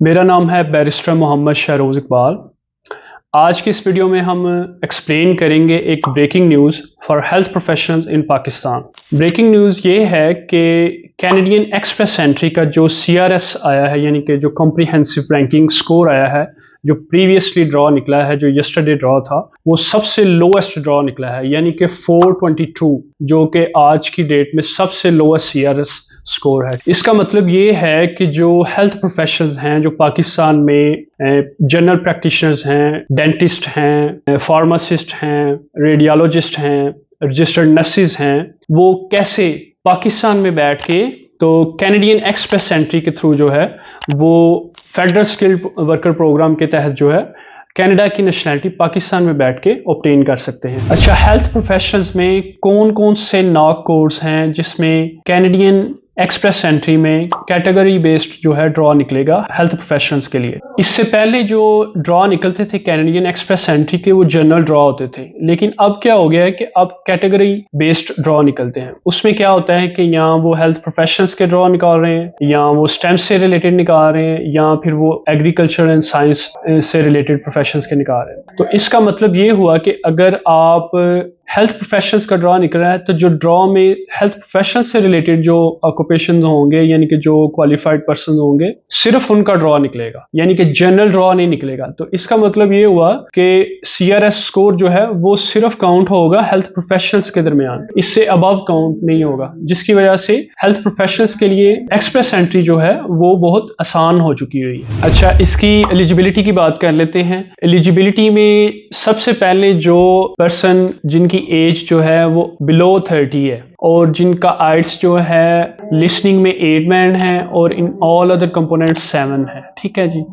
मेरा नाम है बैरिस्टर मोहम्मद शहरोज़ इकबाल। आज की इस वीडियो में हम एक्सप्लेन करेंगे एक breaking news for health professionals in Pakistan. Breaking news ये है कि कैनेडियन एक्सप्रेस एंट्री का जो CRS आया है, यानी कि जो कॉम्प्रिहेंसिव रैंकिंग स्कोर आया है, जो प्रीवियसली ड्रॉ निकला है, जो यस्टरडे ड्रॉ था, वो सबसे लोएस्ट ड्रॉ निकला है, यानी कि 422, जो कि आज की डेट में सबसे लोएस्ट CRS स्कोर है। इसका मतलब ये है कि जो हेल्थ प्रोफेशनल्स हैं, जो पाकिस्तान में जनरल प्रैक्टिशनर्स हैं, डेंटिस्ट हैं, फार्मासिस्ट हैं, रेडियोलॉजिस्ट हैं, रजिस्टर्ड नर्सेज हैं, वो कैसे पाकिस्तान में बैठ के तो कैनेडियन एक्सप्रेस एंट्री के थ्रू जो है वो फेडरल स्किल्ड वर्कर प्रोग्राम के तहत जो है कनाडा की नेशनैलिटी पाकिस्तान में बैठ के ऑब्टेन कर सकते हैं। अच्छा, हेल्थ प्रोफेशनल्स में कौन कौन से नॉक कोर्स हैं जिसमें कैनेडियन एक्सप्रेस एंट्री में कैटेगरी बेस्ड जो है ड्रॉ निकलेगा हेल्थ प्रोफेशनल्स के लिए। इससे पहले जो ड्रॉ निकलते थे कैनेडियन एक्सप्रेस एंट्री के, वो जनरल ड्रॉ होते थे, लेकिन अब क्या हो गया है कि अब कैटेगरी बेस्ड ड्रॉ निकलते हैं। उसमें क्या होता है कि यहाँ वो हेल्थ प्रोफेशनल्स के ड्रॉ निकाल रहे हैं, या वो स्टेम से रिलेटेड निकाल रहे हैं, या फिर वो एग्रीकल्चर एंड साइंस से रिलेटेड प्रोफेशंस के निकाल रहे हैं। तो इसका मतलब ये हुआ कि अगर आप हेल्थ प्रोफेशनल्स का ड्रॉ निकल रहा है तो जो ड्रॉ में हेल्थ प्रोफेशनल से रिलेटेड जो ऑक्यूपेशन होंगे, यानी कि जो क्वालिफाइड पर्सन होंगे, सिर्फ उनका ड्रॉ निकलेगा, यानी कि जनरल ड्रॉ नहीं निकलेगा। तो इसका मतलब ये हुआ कि CRS स्कोर जो है वो सिर्फ काउंट होगा हेल्थ प्रोफेशनल्स के दरमियान, इससे अबव काउंट नहीं होगा, जिसकी वजह से हेल्थ प्रोफेशनल्स के लिए एक्सप्रेस एंट्री जो है वो बहुत आसान हो चुकी हुई है। अच्छा, इसकी एलिजिबिलिटी की बात कर लेते हैं। एलिजिबिलिटी में सबसे पहले जो पर्सन जिनकी एज जो है वो बिलो 30 है, और जिनका आइट्स जो है लिसनिंग में 8 बैंड है और इन ऑल अदर कंपोनेंट्स 7 है, ठीक है जी।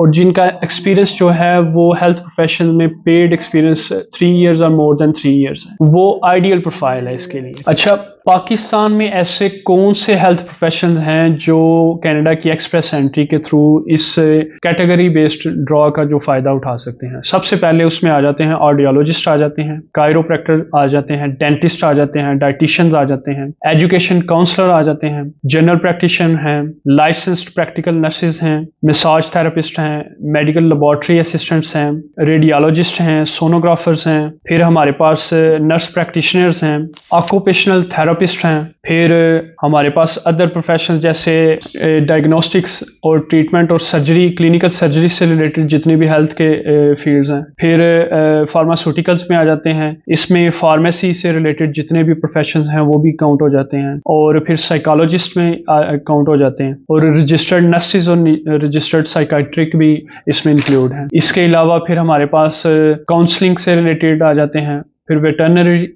और जिनका एक्सपीरियंस जो है वो हेल्थ प्रोफेशन में पेड एक्सपीरियंस 3 इयर्स और मोर देन 3 इयर्स है, वो आइडियल प्रोफाइल है इसके लिए। अच्छा, पाकिस्तान में ऐसे कौन से हेल्थ प्रोफेशनल्स हैं जो कनाडा की एक्सप्रेस एंट्री के थ्रू इस कैटेगरी बेस्ड ड्रॉ का जो फ़ायदा उठा सकते हैं? सबसे पहले उसमें आ जाते हैं ऑडियोलॉजिस्ट, आ जाते हैं कायरोप्रैक्टर, आ जाते हैं डेंटिस्ट, आ जाते हैं डाइटिशियंस, आ जाते हैं एजुकेशन काउंसलर, आ जाते हैं जनरल प्रैक्टिशनर हैं, लाइसेंस्ड प्रैक्टिकल नर्सेज हैं, मसाज थेरेपिस्ट हैं, मेडिकल लेबोरेटरी असिस्टेंट्स हैं, रेडियोलॉजिस्ट हैं, सोनोग्राफर्स हैं, फिर हमारे पास नर्स प्रैक्टिशनर्स हैं, ऑक्यूपेशनल थेरेपिस्ट हैं, फिर हमारे पास अदर प्रोफेशनल जैसे डायग्नोस्टिक्स और ट्रीटमेंट और सर्जरी, क्लिनिकल सर्जरी से रिलेटेड जितने भी हेल्थ के फील्ड्स हैं, फिर फार्मास्यूटिकल्स में आ जाते हैं, इसमें फार्मेसी से रिलेटेड जितने भी प्रोफेशंस हैं वो भी काउंट हो जाते हैं, और फिर साइकोलॉजिस्ट में काउंट हो जाते हैं, और रजिस्टर्ड नर्सेज और रजिस्टर्ड साइकाट्रिक भी इसमें इंक्लूड हैं। इसके अलावा फिर हमारे पास काउंसलिंग से रिलेटेड आ जाते हैं, फिर वेटरनरी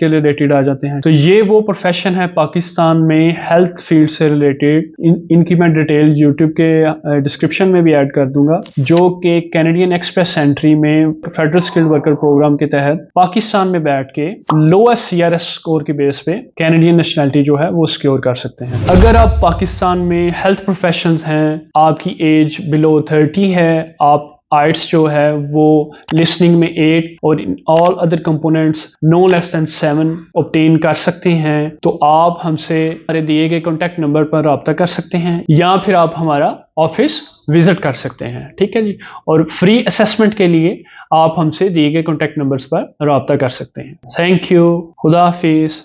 के रिलेटेड आ जाते हैं। तो ये वो प्रोफेशन है पाकिस्तान में हेल्थ फील्ड से रिलेटेड, इनकी मैं डिटेल यूट्यूब के डिस्क्रिप्शन में भी ऐड कर दूंगा, जो कि कैनेडियन एक्सप्रेस एंट्री में फेडरल स्किल्ड वर्कर प्रोग्राम के तहत पाकिस्तान में बैठ के लोएस्ट CRS स्कोर के बेस पे कैनेडियन नेशनैलिटी जो है वो सिक्योर कर सकते हैं। अगर आप पाकिस्तान में हेल्थ प्रोफेशनल्स हैं, आपकी एज बिलो 30 है, आप आइट्स जो है वो लिसनिंग में 8 और in all other components no less than 7 obtain कर सकते हैं, तो आप हमसे हमारे दिए गए कॉन्टैक्ट नंबर पर रब्ता कर सकते हैं, या फिर आप हमारा ऑफिस विजिट कर सकते हैं, ठीक है जी। और फ्री असेसमेंट के लिए आप हमसे दिए गए कॉन्टैक्ट नंबर्स पर रब्ता कर सकते हैं। थैंक यू, खुदा हाफिज।